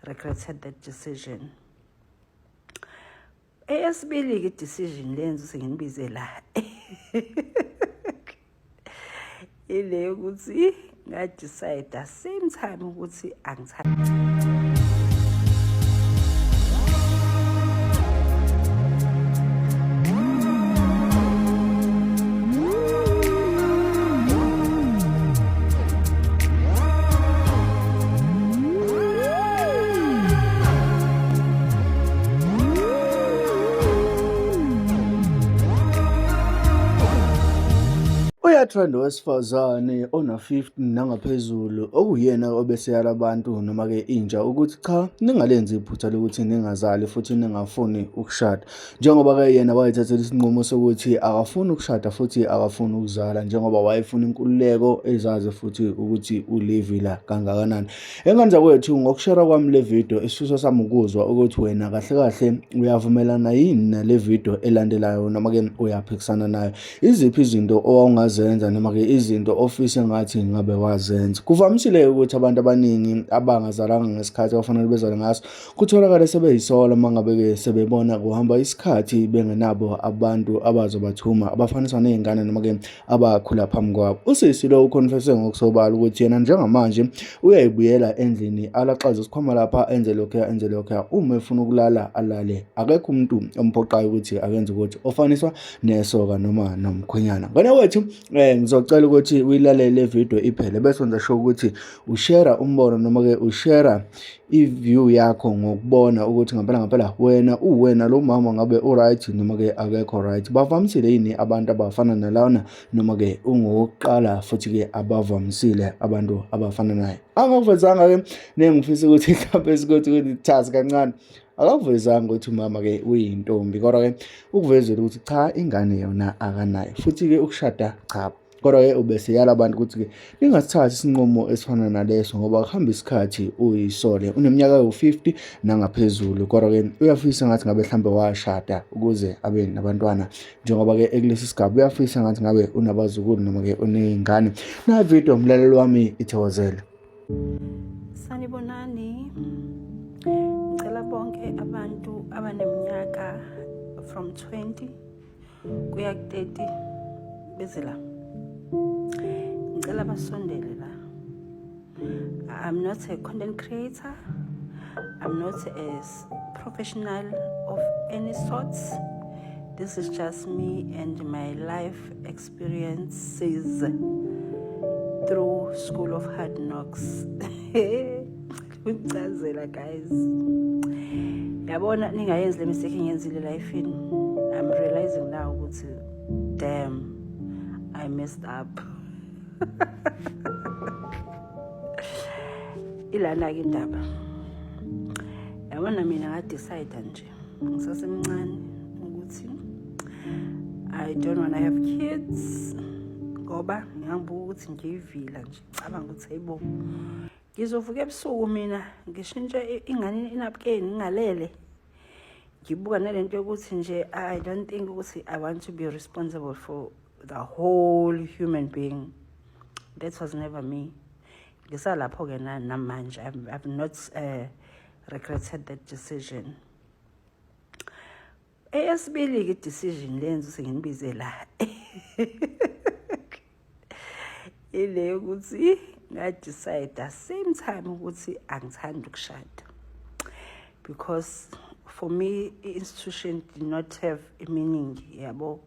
regretted that decision. Eyesibili decision lenzo senginibize la. Ile ukuthi nga decide at same time ukuthi angithandi. Uyathanda owesifazane ona-50 nangaphezulu okuyena obeseyala abantu noma-ke intsha ukuthi cha, ningalenzi iphutha lokuthi ningazali futhi ningafuni ukushada. Njengoba-ke yena wayethathela isinqumo sokuthi akafuni ukushada futhi akafuni ukuzala njengoba wayefuna inkululeko ezazi futhi ukuthi ulivila kangakanani. Engenza kwethu ngokushare kwami le video isifiso sami ukuzwa ukuthi wena kahle kahle uyavumelana yini nale video elandelayo noma-ke uyaphikisana nayo. Iziphi izinto owawungazenza noma-ke izinto ofisa ngathi ngabe wazenza. Kuvamisile ukuthi abantu abaningi abangazalanga ngesikhathi abafanele bezale ngaso kutholakala sebeyisola mangabe-ke sebebona kuhamba isikhathi bengenabo abantu abazobathuma abafaniswa ney'ngane noma-ke abakhula phambi kwabo. Usisi lo uconfesse ngokusobala ukuthi yena njengamanje uyayibuyela endlini alaxaze isikhwama lapha enze lokhuya uma efuna ukulala alale. Akekho umuntu omphoqayo ukuthi akenze ukuthi ofaniswa nesoka noma nomkhwenyana. Ngane wethu ngizocela ukuthi uyilalele le video iphele bese wenza sure ukuthi ushare umbono noma-ke ushare i-view yakho ngokubona ukuthi ngempela wena uwena lo mama ngabe u-right noma-ke akekho right. Bavamisile yini abantu abafana nalana noma-ke ungokuqala futhi-ke abavamisile abantu abafana naye. Angakuvezanga-ke nengifisa ukuthi mhlawumbe sikothi ukuthi task kancane akakuvezanga ukuthi mama-ke uyintombi kodwa-ke ukuvezela ukuthi cha ingane yona akanayo futhi-ke ukushada cha. Kodwa-ke ubeseyala abantu ukuthi-ke ningasithathi isinqumo esifana naleso ngoba kuhamba isikhathi uyisole uneminyaka ewu-50 nangaphezulu kodwa-ke uyafisa ngathi ngabe mhlawumbe washada ukuze abe nabantwana njengoba-ke ekulesi sigaba uyafisa ngathi ngabe unabazukulu noma-ke uney'ngane. Na video mlaleli wami ithokozele. Sanibonani. Ngicela bonke abantu abaneminyaka from 20 kuya ku-30 beze la. Ngicela basondele la. I'm not a content creator. I'm not a professional of any sorts. This is just me and my life experiences through School of Hard Knocks. Ngicazela guys. Yabona ningayenzi le mistake engiyenzile life in. I'm realizing now ukuthi damn I messed up. Ilana ke indaba. Yabona mina nga decide nje ngisasemncane ukuthi I don't want to have kids. Ngoba ngiyabuka ukuthi ngiyivila nje cabanga ukuthi hayibo ngizovuka ebusuku mina ngishintshe ingane inapkeni ngingalele ngibuka nalento yokuthi nje I don't think ukuthi I want to be responsible for the whole human being. That was never me. Ngisalapho ke namanje I've not regretted that decision. Eyesibili ke decision lenzo senginibize la. Ile ukuthi nga decide at same time ukuthi angithandi ukushada. Because for me institution did not have a meaning yabo.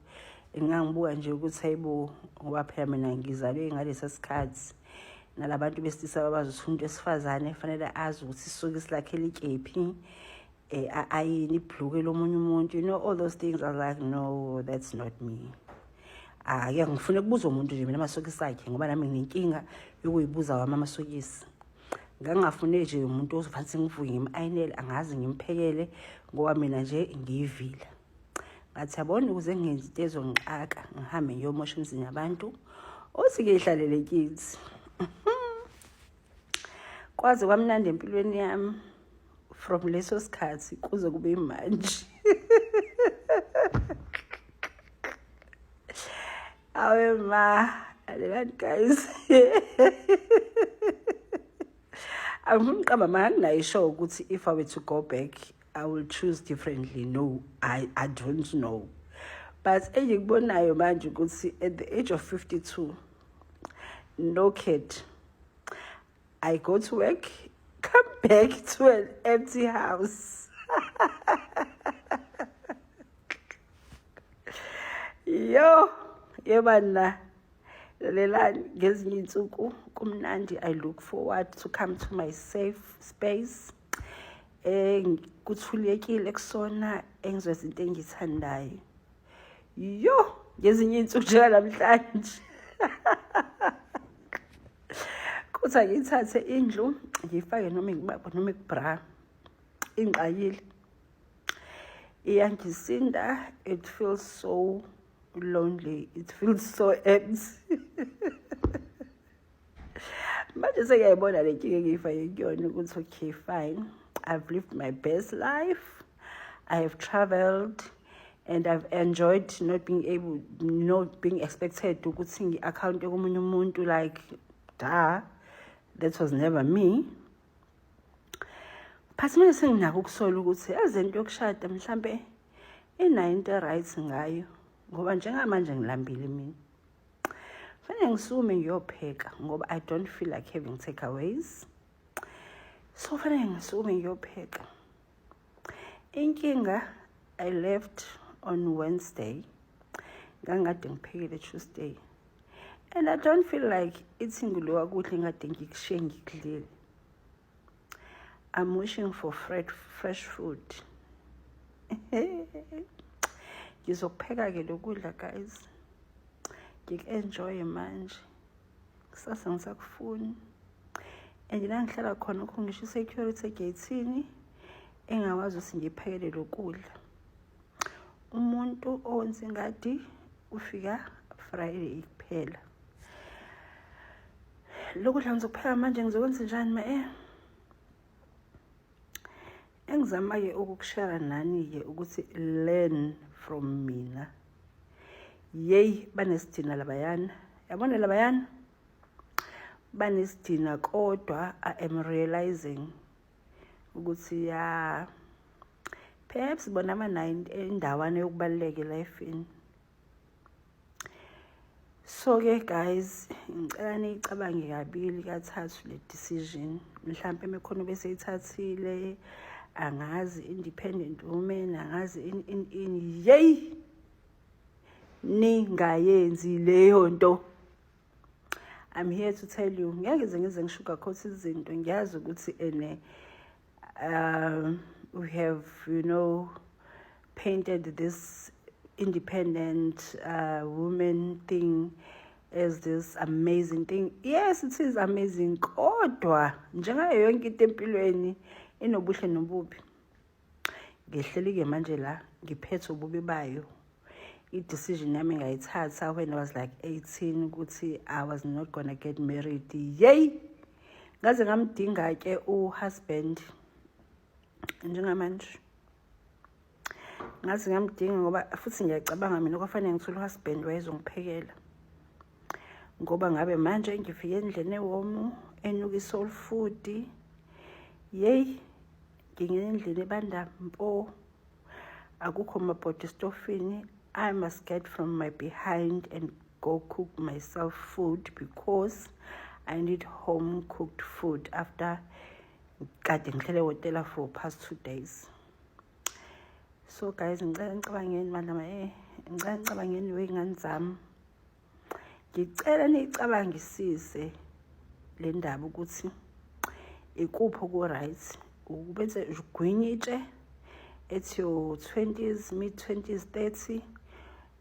Ngangibuka nje ukuthi hayibo ngoba phela mina ngizalwe ngalesa sikhathi nalabantu besilisa abazofunda esifazane fanele azi ukuthi isokisi lakhe likephi ayini ibhluke lomunye umuntu, you know, all those things. I was like, no, that's not me. Ake ngifune ukubuza umuntu nje mina amasokisi akhe ngoba nami nginenkinga yokuyibuza wami amasokisi. Ngangafune nje umuntu ozofanele ngivuke ngim'ayinele angazi ngimphekele ngoba mina nje ngiyivila. Ngathi yabona ukuze ngenze into ezongixaka ngihambe ngiyomosha emzini yabantu othi ke ihlalele kids. Kwaze kwamnandi empilweni yami from leso sikhathi kuze kube manje. Awe ma, guys. anginayo sure ukuthi if I were to go back, I will choose differently. No, I don't know. But engikubonayo manje ukuthi at the age of 52, no kid, I go to work, come back to an empty house. Yebana lelani ngezinye insuku kumnandi. I look forward to come to my safe space. Kuthulekile kusona engizwe izinto engithandayo. Ngezinye insuku njengamhlanje. Kuthi ngithathe indlu ngifake noma ngibaba noma ikubra inqayile. Iyangisinda, it feels so lonely, it feels so empty. Manje sengiyayibona le nkinga engiyifake kuyona ukuthi okay fine, I've lived my best life, I have traveled, and I've enjoyed not being expected ukuthi ngi-account komunye umuntu, like that was never me. But manje senginako ukusola ukuthi ezento yokushada mhlambe inayo into right ngayo, ngoba njengamanje ngilambile mina. Fanele ngisume ngiyopheka ngoba I don't feel like having takeaways. So fanele ngisume ngiyopheka. Inkinga, I left on Wednesday. Ngangade ngiphekele Tuesday. And I don't feel like eating lowa kudla engade ngikushiye ngikudlile. I'm wishing for fresh food. Ngizopheka ke lokudla guys. Ngik-enjoy manje. Kusasa ngisakufuni. And la ngihlala khona ukho ngisho security gateini engawazi ukuthi ngiphekele lokudla. Umuntu owenza ingadi ufika Friday kuphela. Lokudla ngizopheka manje ngizokwenza njani engizama ke ukukushare nani ke ukuthi learn from mina. Banesidina labayana. Yabona labayana? Banesidina kodwa I am realizing ukuthi perhaps bona ama-9 endawana yokubaluleka elifeni. So ke guys, ngicela niyicabange kabili kathathu le decision. Mhlambe mekhona bese ithathile, angazi independent woman, angazi in ningayenzi leyo nto. I'm here to tell you, ngeke ngize ngishugarcoat izinto. Ngiyazi ukuthi we have, painted this independent woman thing as this amazing thing. Yes, it is amazing. Kodwa njengayo yonke into empilweni inobuhle nobubi. Ngehleli ke manje la ngiphethe ububi bayo. I-decision yami ngayithatha when I was like 18 ukuthi I was not gonna get married. Ngaze ngamdinga ke uhusband njengamanje. Ngaze ngamdinga ngoba futhi ngiyacabanga mina kwafanele ngithole uhusband wayezongiphekela. Ngoba ngabe manje ngifike endlene ewomu enuka soul food. Ngingena endlini ebanda mpo. Akukho mabhodi estofini. I must get from my behind and go cook myself food because I need home cooked food after kade ngihlele hotel for past 2 days. So guys, ngicela nicabangeni manje ngicela nicabangeni wey'ngane zami. Ngicela niyicabangisise le ndaba ukuthi ikuphi oku-right. Ubese ugwinyitshe at your 20s, mid-20s, 30,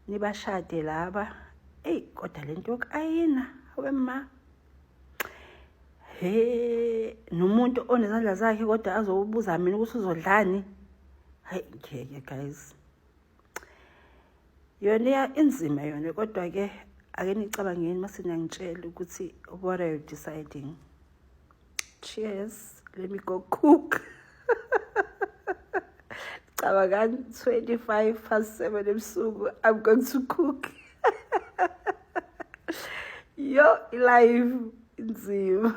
nibashade laba. Kodwa lento yokayina wema. Nomuntu onezandla zakhe kodwa azobuza mina ukuthi uzodlani. Ngeke guys. Yona inzima yona kodwa ke ake nicabangeni mase niyangitshela ukuthi what are you deciding. Cheers. Let me go cook. Cabangani 7:25 ebusuku. I'm going to cook. Live inzima.